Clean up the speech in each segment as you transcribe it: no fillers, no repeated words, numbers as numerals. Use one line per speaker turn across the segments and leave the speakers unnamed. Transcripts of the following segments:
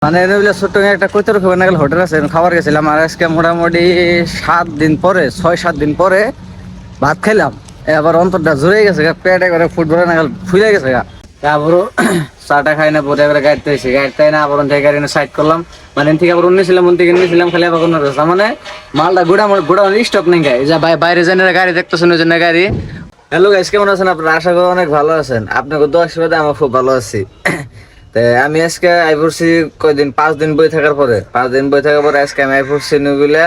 মানে ছোট্ট একটা কৈতর হোটেল আছে, খাবার গেছিলাম। আর আজকে মোটামুটি 7 দিন পরে 6-7 দিন পরে ভাত খাইলাম। এবার অন্তরটা জুড়ে গেছে, পেটে করে ফুটবলে নাগাল ফুলে গেছে গা। তারপরও চাটা খাই না, পরে এবার গাড়িতে হয়েছে, গাড়িতে না আবার গাড়ি সাইড করলাম। মানে থেকে আবার নিয়েছিলাম, থেকে নিয়েছিলাম, খালি আবার অন্য রাস্তা। মানে মালটা গুড়া স্টপ নেই গাড়ি, যা বাইরে জানে গাড়ি দেখতেছেন, ওই জন্য গাড়ি। হ্যালো গাইস, কেমন আছেন আপনারা? আশা করি অনেক ভালো আছেন। আপনাকে দোয়া আশীর্বাদে আমি খুব ভালো আছি। আমি আজকে আই পড়ছি কয়দিন, 5 দিন বই থাকার পরে, 5 দিন বই থাকার পরে আজকে আমি আই পড়ছি নগুলা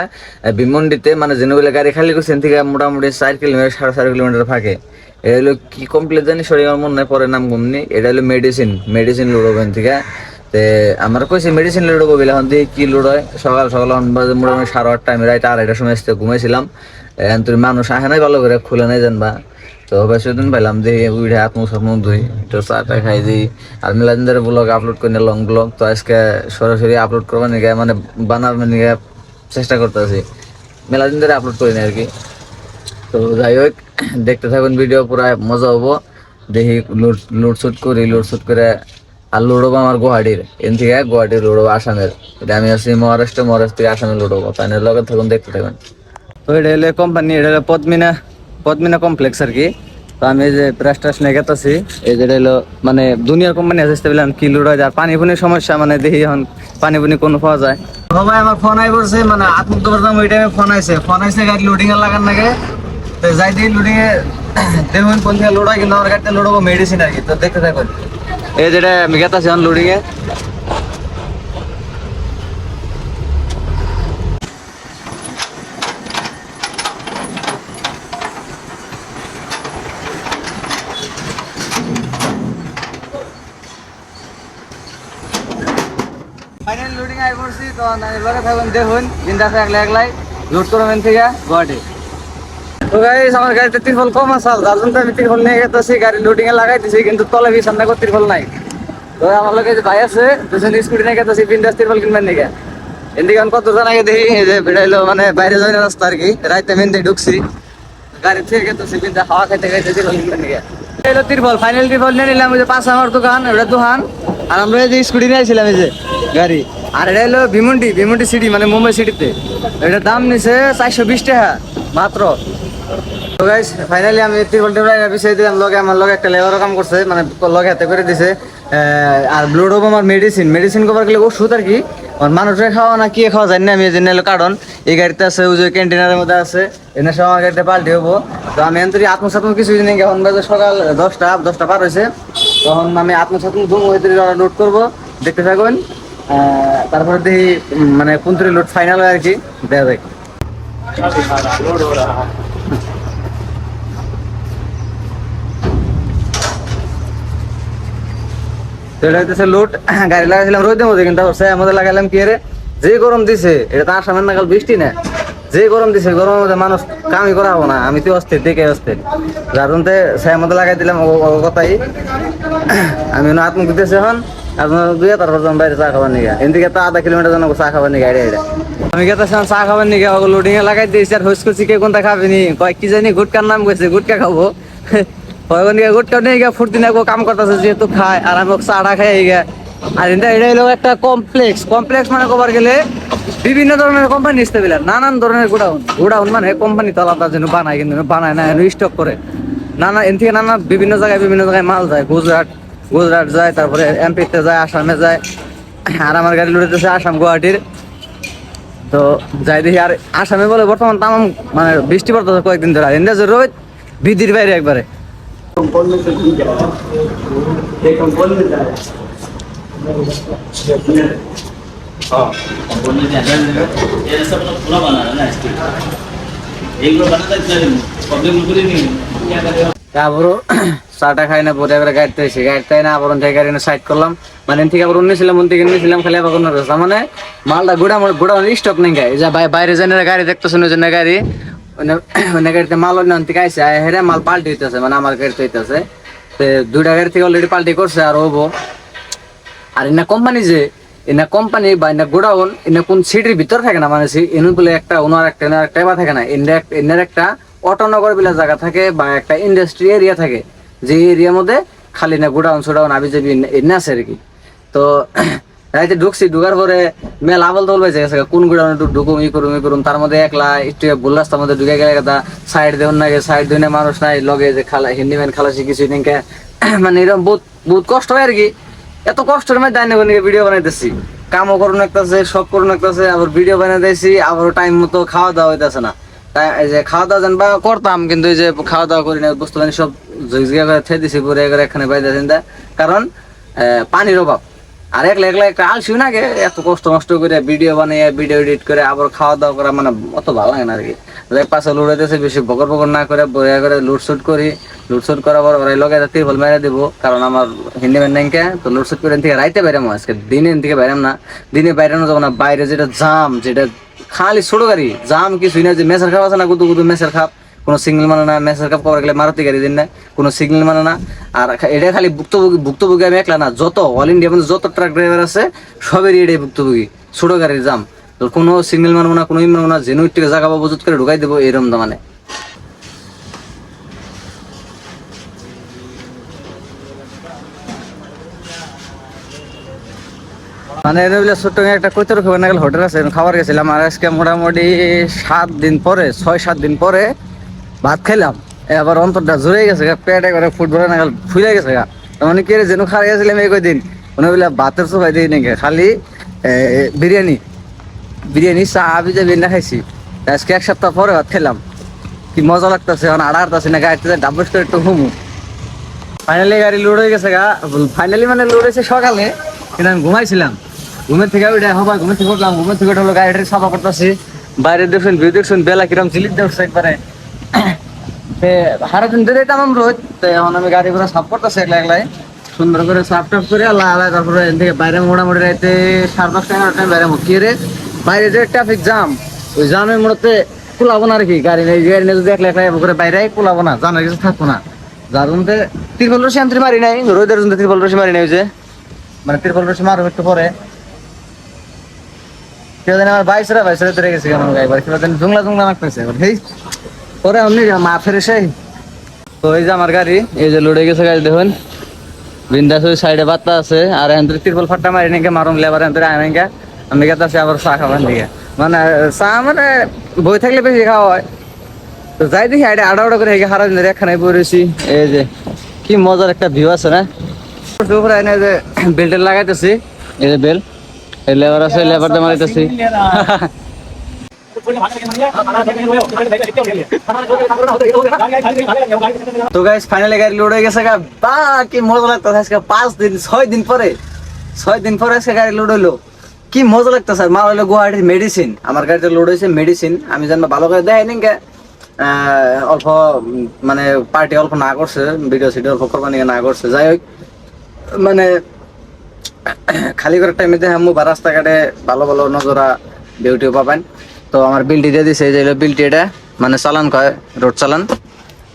বিমন্ডিতে। মানে যেগুলো গাড়ি খালি করছেন থেকে মোটামুটি 4 কিলোমিটার 4.5 কিলোমিটার ফাঁকে। এটা হলো কি কমপ্লিট জানি, শরীর আমার মনে পরে নাম ঘুমনি। এটা হলো মেডিসিন লুড়োবেন থেকে। আমার কইছে মেডিসিন লুড়োবো বলে, এখন দিয়ে কি লুড় হয়। সকাল সকাল মোটামুটি 8:30 আমি রাত 2:30টার সময় ঘুমাইছিলাম। তুমি মানুষ আহে নাই ভালো করে, খুলে নাই জানবা। তো সেদিন পাইলাম যে উঠে হাত মুখ ধুই, একটু চাটা খাই দিই। আর মেলাদিন ধরে ব্লগ আপলোড করি না, লং ব্লগ। তো আজকে সরাসরি আপলোড করবার নিয়ে মানে বানাবার নিয়ে চেষ্টা করতেছি। মেলাদিন ধরে আপলোড করি না আর কি। তো যাই হোক, দেখতে থাকুন ভিডিও, পুরা মজা হবো। দেখি লুটশুট করে। আর লুড়বো আমার গুয়াহাটির, থেকে গুয়াহাটির লুড়বো আসামের। এটা আমি আছি মহারাষ্ট্র থেকে আসামে লুড়বো। তাই লগে থাকুন, দেখতে থাকুন। তো এটা হলো কোম্পানি, এটা হলো পদ্মিনা কমপ্লেক্স আর কি। তো আমি এই যে প্রেস ট্রেস নিয়ে গেতেছি। এই যে হলো মানে দুনিয়ার কোম্পানি আছে, বললাম কি লুড় হয়। আর পানি পুনির সমস্যা, মানে দেখি এখন পানি পুনি কোনো পাওয়া যায়। ভাই আমার ফোন আই পড়ছে, মানে আত্মুক্ত করতাম ওই টাইমে ফোন আইছে গাড়ি লোডিং এর লাগার নাকি। তো যাই দিই লোডিং এ দেখুন কোন থেকে লোড হয়, কিন্তু আমার গাড়িতে লোড হবো মেডিসিন আর কি। তো দেখতে থাকুন। এই যেটা আমি গেতাছি এখন loading A. Final loading I পড়ছি। তো লগে থাকুন, দেখুন বিন্দাসে একলাই লোড করবেন থেকে গুয়াহাটি। তো গাইস, আমার গাড়িতে ত্রিপল কম আছে, যার জন্য আমি ত্রিপল নিয়ে গেতেছি। গাড়ি লোডিং এ লাগাই দিছি, কিন্তু তলে বিছানা করে ত্রিপল নাই। তো আমার লগে যে ভাই আছে, দুজন স্কুটি নিয়ে গেতেছি বিন্দাস ত্রিপল কিনবেন নিকে। এদিকে কত জন আগে দেখি, এই যে বেড়াইলো মানে বাইরে যাই রাস্তা আর কি। রাইতে মেনতে ঢুকছি, গাড়ি থেকে গেতেছি বিন্দা হাওয়া খাইতে খাইতে ত্রিপল কিনবেন নিকে। এলো ত্রিপল, ফাইনাল ত্রিপল নিয়ে নিলাম। ওই যে পাশে আমার দোকান, ওটা দোকান। আর আমরা এই যে স্কুটি নিয়ে আসছিলাম, এই যে গাড়ি। আর এটা হলো ভিমুন্ডি সিটি, মানে মুম্বাই সিটিতে। এটার দাম নিছে 420 টাকা মাত্র। তো গাইস, ফাইনালি আমি ত্রিপল বিষয় দিলাম। আমার লগে একটা লেবারও কাম করছে, মানে লগে হাতে করে দিছে। আর ব্লড হবো আমার মেডিসিন কভার গেলে ওষুধ আর কি। মানুষের খাওয়া না কি খাওয়া যায় না, আমি এই জন্য কারণ এই গাড়িতে আছে, ওই যে ক্যান্টিনারের মধ্যে আছে। এনে সব আমার গাড়িতে পাল্টে হবো। তো আমি এন্তরি আত্মসাত্ম কিছু নেই। এখন বাজে সকাল 10টা পার হয়েছে। তখন আমি আত্মসাত্ম লোড করবো, দেখতে থাকুন। তারপরে দেখি মানে কোন তরি লোড ফাইনাল হয় আর কি, দেখা যায়। এটা হইতেছে লোড। গাড়ি লাগাইছিলাম রোদের মধ্যে, কিন্তু আমাদের লাগাইলাম কি রে, যে গরম দিছে। এটা তো আসামের নাগাল বৃষ্টি না, যে গরম দিছে, গরমের মধ্যে মানুষ কামই করা হবো না। আমি তো অস্থির, দেখে অস্থির। যার জন্য সে মধ্যে লাগাই দিলাম কথাই। আমি আত্মক দিতেছি এখন। আপনার দুয়ে তারপর বাইরে চা খাবার নিয়ে এদিকে তো 0.5 কিলোমিটার জন্য চা খাবার নিয়ে গাড়ি। আমি গেতেছিলাম চা খাবার নিয়ে, লোডিং এ লাগাই দিয়েছি। আর হোস করছি কে কোনটা খাবেনি, কয়েক কি জানি গুটকার নাম কইছে, গুটকা খাবো। গুটকা নিয়ে গিয়ে ফুর্তি না কাম করতেছে, যেহেতু খায়। আর আমি চাটা খাই গিয়ে। আর এটা হলো একটা কমপ্লেক্স মানে কবার গেলে বিভিন্ন ধরনের কোম্পানি স্টেবিলার, নানান ধরনের গোডাউন মানে কোম্পানি তো আলাদা যেন বানায়, কিন্তু বানায় না, স্টক করে। এন থেকে বিভিন্ন জায়গায় মাল যায়। গুজরাট যায়, তারপরে এমপিতে যায়, আসামে যায়। আর আমার গাড়ি লুড়েতেছে আসাম গুয়াহাটির। তো যাই দেখি। আর আসামে বলে বর্তমান তামাম মানে বৃষ্টি পড়তেছে কয়েকদিন ধরে। আর ইন্ডিয়া রোদ বিধির বাইরে একবারে। তারপরও চাটা খাই না, পরে এবার গাড়িতে এসে গাড়িতে না আবার থেকে গাড়ি সাইড করলাম। মানে থেকে আবার নিয়েছিলাম খালি আবার কোনো রাস্তা। মানে মালটা গোড়া স্টক নেই গাড়ি, যা বাইরে জানে গাড়ি দেখতেছেন, ওই জন্য গাড়ি অন্য গাড়িতে মাল অন্য থেকে আইসে হেরে মাল পাল্টি হইতেছে, মানে আমার গাড়িতে হইতেছে। তো 2টা গাড়ি থেকে অলরেডি পাল্টি করছে আর হবো। আর এনা কোম্পানি বা এনা গোডাউন এনা কোন সিটির ভিতর থাকে না, মানে এনে বলে একটা ওনার একটা এবার থাকে না। এনার একটা অটোনগর বলে জায়গা থাকে, বা একটা ইন্ডাস্ট্রি এরিয়া থাকে, যে এরিয়ার মধ্যে খালি না গোডাউন সোডাউন আবি যাবি এনে আছে আর কি। তো রাইতে ঢুকছি, ঢুকার পরে মেলা আবল তবল পাইছে গেছে, কোন গুড়া ঢুকুম ই করুম, তার মধ্যে একলা একটু ভুল রাস্তার মধ্যে ঢুকে গেলে কথা সাইড দেওয়ার না, সাইড দিনে মানুষ নাই লগে, যে খালা হিন্দিম্যান খালাসি কিছু নিকে মানে এরকম বহুত বহুত কষ্ট হয় আর কি। এত কষ্টের মধ্যে দাইনে ভিডিও বানাইতেছি, কামও করুন একটাছে, সব করুন একটাছে, আবার ভিডিও বানাইতেছি, আবার টাইম মতো খাওয়া দাওয়া হইতেছে না। তাই এই যে খাওয়া দাওয়া জানবা করতাম, কিন্তু এই যে খাওয়া দাওয়া করি না, বুঝতে পারি সব জায়গা করে থে দিছি পুরো করে এখানে বাইরে চিন্তা, কারণ পানির অভাব। আর একলা একলা একটা আলসিও না গে, এত কষ্ট মষ্ট করে ভিডিও বানিয়ে ভিডিও এডিট করে আবার খাওয়া দাওয়া করা মানে অত ভালো লাগে না আর কি। পাশে লুড়াইতেছে, বেশি বকর বকর না করে বইয়া করে লুটশুট করি, লুটশুট করার পর ওরাই লগে তিরপল মেরে দিব, কারণ আমার হিন্দি ম্যান নাইকে তো লুটশুট করে থেকে রাইতে বাইরাম, আজকে দিনে থেকে বাইরাম না, দিনে বাইরানো যাবো না। বাইরে যেটা জাম, যেটা খালি ছোট গাড়ি জাম, কিছুই না, যে মেসের খাপ আছে না, গুদু গুদু মেসের খাপ, কোনো সিগন্যাল মানে না, মেসের কাপ কভার গেলে মারুতি গাড়ি দিন না, কোনো সিগন্যাল মানে না। আর এটা খালি ভুক্তভোগী আমি একলা না, যত অল ইন্ডিয়া মানে যত ট্রাক ড্রাইভার আছে সবেরই এটাই ভুক্তভোগী, ছোট গাড়ির জাম। তো কোনো সিগন্যাল মানবো না, কোনো মানবো না, জেনুইন থেকে জায়গা পাবো বুঝুত করে ঢুকাই দেবো, এরকম মানে। মানে ছোট্ট একটা কৈতর খাবার না গেলে হোটেল আছে, খাবার গেছিলাম। আর আজকে মোটামুটি 7 দিন পরে, 6-7 দিন পরে ভাত খেলাম, এবার অন্তরটা জুড়ে গেছে, পেটে করে ফুটবলে না গেল ফুলে গেছে গা। মানে কি রে, যেন খাই গেছিলাম এই কয়দিন, মনে বলে ভাতের চোখাই দিই নাকি, খালি বিরিয়ানি বিরিয়ানি চা ভিজে বিরিয়ানি খাইছি। আজকে 1 সপ্তাহ পরে ভাত খেলাম, কি মজা লাগতেছে, এখন আড়া আড়তাছি না, গাড়িতে ডাবস করে একটু ঘুমু। ফাইনালি গাড়ি লোড হয়ে গেছে গা, ফাইনালি মানে লোড হয়েছে সকালে, কিন্তু আমি ঘুমাইছিলাম। ঘুমের থেকে ওইটা হবা, ঘুমের থেকে উঠলাম, ঘুমের থেকে উঠলো গাড়িটা সাফা করতেছি, বাইরে দেখছেন ভিউ দেখছেন, বেলা কিরম জিলিক দেখছে একবারে। হারাদিন ধরে তামাম রোদ, তো এখন আমি গাড়ি ঘোড়া সাফ করতেছি একলা একলাই, সুন্দর করে সাফ টাফ করে আল্লাহ আল্লাহ। তারপরে এখান থেকে বাইরে মোটামুটি রাইতে 10:30-11টায় বাইরে মুখিয়ে রে, বাইরে যে ট্রাফিক জাম, ওই জামের মোড়তে কুলাবো না আর কি, গাড়ি নেই, গাড়ি নেই যদি একলা একলাই করে বাইরে কুলাবো না, জানার কিছু থাকবো না। যার মধ্যে তিরপল রশি আন্তরি মারি নাই, রোদের জন্য তিরপল রশি মারি নাই, যে মানে তিরপল রশি মারবো একটু পরে। কেউ জানি আমার বাইশরা ধরে গেছে কেমন গাইবার, কেউ জানি জুংলা জুংলা মারতেছে এই পরে অমনি মা ফেরে সেই। তো এই যে আমার গাড়ি, এই যে লড়ে গেছে গাড়ি দেখুন, বিন্দাস ওই সাইডে বাত্তা আছে। আর এখান থেকে তিরপল ফাট্টা মারি নাকি মারুম লেবার এখান থেকে আনাই গা, আমি গেতাছি আবার চা খাবার দিকে। মানে চা মানে বই থাকলে বেশি খাওয়া হয়। তো যাই দেখি আইডে আড়া আড়া করে হারা দিন একখানায় পড়েছি। এই যে কি মজার একটা ভিউ আছে না, উপরে এনে যে বেল্টের লাগাইতেছি, এই যে বেল্ট, এই লেবার আছে, লেবার দিয়ে মারিতেছি। তো গাইস ফাইনালি গাড়ি লোড হয়ে গেছে গা, বা কি মজা লাগতেছে আজকে 6 দিন পরে, 6 দিন পরে আজকে গাড়ি লোড হইলো, কি মজা লাগতেছে। আর মা হইলো গুয়াহাটির মেডিসিন, আমার গাড়িতে লোড হয়েছে মেডিসিন, আমি জানবো ভালো করে দেয় নিকে অল্প মানে পার্টি অল্প না করছে, ভিডিও সিডিও অল্প করবা নিয়ে না করছে। যাই হোক মানে খালি করে টাইমে দেখে বা রাস্তাঘাটে ভালো ভালো নজরা বিউটিও পাবেন। তো আমার বিলটি দিয়ে দিছে, যে বিলটি এটা মানে চালান কয়, রোড চালান।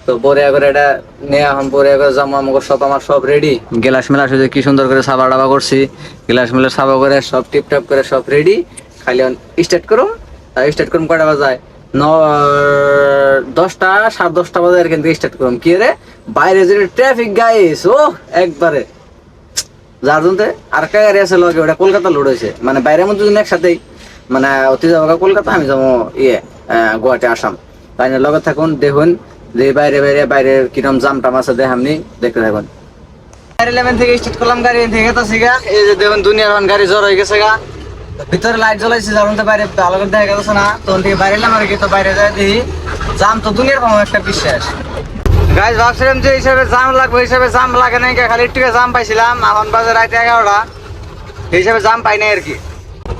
তো বরিয়া করে এটা নিয়ে এখন বরিয়া করে যাবো, আমাকে সব আমার সব রেডি, গ্লাস মেলাস হয়েছে, কি সুন্দর করে সাবা ডাবা করছি, গ্লাস মেলা সাবা করে সব টিপটাপ করে সব রেডি। খালি স্টার্ট করুন, স্টার্ট করুন কয়টা বাজায়, 10টা 10:30 বাজে আর কিন্তু স্টার্ট করুন। কি রে বাইরে যে ট্রাফিক গাইস, ও একবারে যার জন্য আর একটা গাড়ি আছে লগে, ওটা কলকাতা লোড হয়েছে, মানে বাইরের মধ্যে একসাথেই, মানে অতি যাবো কলকাতা, আমি যাবো গুয়াহাটি আসাম। তাই লগে থাকুন, দেখুন যে বাইরে বাইরে বাইরের কিরম জাম টাম আছে, দেখ আপনি দেখতে থাকুন। গাড়ি 11 থেকে স্টার্ট করলাম, গাড়ি থেকে গেছে গা, এই যে দেখুন দুনিয়ার গাড়ি জ্বর হয়ে গেছে গা, ভিতরে লাইট জ্বলাইছে, যার মধ্যে বাইরে ভালো করে দেখা গেছে না। তখন থেকে বাইরে এলাম আর কি, তো বাইরে যাই দেখি জাম তো দুনিয়ার পাবো একটা বিশ্বাস। গাইজ ভাবছিলাম যে হিসাবে জাম লাগবে, হিসাবে জাম লাগে নাই, খালি একটু জাম পাইছিলাম, এখন বাজে রাত 11টা, এই হিসাবে জাম পাই নাই আর কি।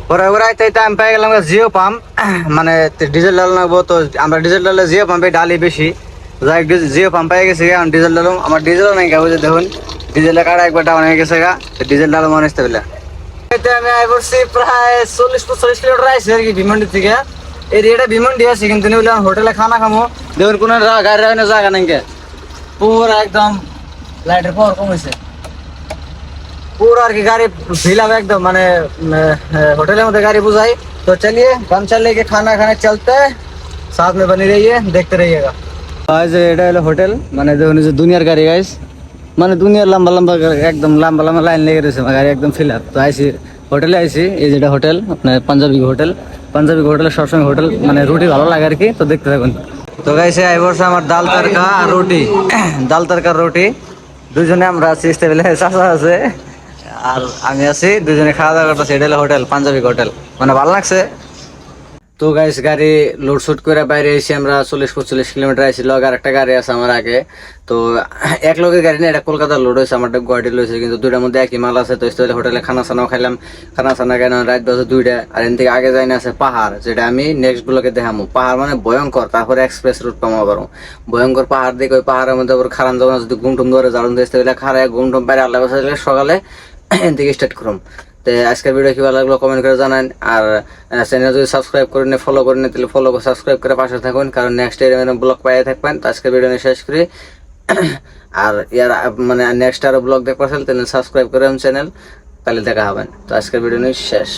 পরে রাইতে আমি পাই গেলাম জিও পাম্প, মানে ডিজেল ডাল লাগবো, তো আমরা ডিজেল ডালে জিও পাম্পে ডালি বেশি, যাই জিও পাম্প পাই গেছে, এখন ডিজেল ডালুম, আমার ডিজেলও নাই গা, বুঝে দেখুন ডিজেলের কাটা একবার ডাউন হয়ে গেছে গা, ডিজেল ডালও মনে আসতে পেলে। আমি আই করছি প্রায় 40-45 কিলোমিটার আইসি আর কি ভিমন্ডি থেকে। এরিয়াটা ভিমন্ডি আছে, কিন্তু হোটেলে খানা খামো, দেখুন কোনো গাড়ি রাখা জায়গা নাই, পুরো একদম লাইটের পাওয়ার কমেছে পুরো আর কি, গাড়ি ভিলাম একদম, মানে হোটেলের মধ্যে গাড়ি বুঝাই। তো চলিए हम चले के खाना खाने चलते हैं, साथ में बनी रहिए देखते रहिएगा। এটা হলো হোটেল, মানে দেখুন যে দুনিয়ার গাড়ি গাইস, মানে দুনিয়ার লম্বা লম্বা একদম লম্বা লম্বা লাইন লেগে রয়েছে, গাড়ি একদম ফিল আপ। তো আইসি হোটেলে আইছি, এই যেটা হোটেল আপনার পাঞ্জাবি হোটেলে সবসময় হোটেল মানে রুটি ভালো লাগে আর কি, তো দেখতে থাকুন। তো গাইছে এই বছর আমার ডাল তরকা আর রুটি ডাল তরকা রুটি দুজনে আমরা আছি, টেবিলে চাচা আছে আর আমি আছি, দুজনে খাওয়া দাওয়া করতেছি। এটা হলো হোটেল, পাঞ্জাবি হোটেল, মানে ভালো লাগছে। তো গাইস গাড়ি লোডশুট করে বাইরে এসে আমরা 40-45 কিলোমিটার আইছি। লগ আর একটা গাড়ি আছে আমার আগে, তো এক লগের গাড়ি না, এটা কলকাতা লোড হয়েছে, আমারটা গুয়াহাটি লইছে, কিন্তু দুইটার মধ্যে একই মাল আছে। তো হোটেলে খানা সানাও খাইলাম, খানা সানা খাই রাত বাজে 2টা। আর এন থেকে আগে যাই না আছে পাহাড়, যেটা আমি নেক্সট গুলোকে দেখামো। পাহাড় মানে ভয়ঙ্কর, তারপরে এক্সপ্রেস রুট পামা পারো। ভয়ঙ্কর পাহাড় দেখে ওই পাহাড়ের মধ্যে আবার খারান যাবো না, যদি ঘুমটুম ধরে জারুন দিতে হলে খারায় ঘুমটুম বাইরে আল্লাহ বাসাইলে সকালে এন থেকে স্টার্ট করুম। তো আজকের ভিডিও কি ভালো লাগলো কমেন্ট করে জানান। আর চ্যানেল যদি সাবস্ক্রাইব করে নিয়ে ফলো করে নিয়ে, তাহলে সাবস্ক্রাইব করে পাশে থাকুন, কারণ নেক্সট এরকম ব্লগ পাইয়ে থাকবেন। তো আজকের ভিডিও নিয়ে শেষ করি। আর ইয়ার মানে নেক্সট আরো ব্লগ দেখতে পাচ্ছেন, তাহলে সাবস্ক্রাইব করে চ্যানেল, তাহলে দেখা হবেন। তো আজকের ভিডিও নিয়ে শেষ।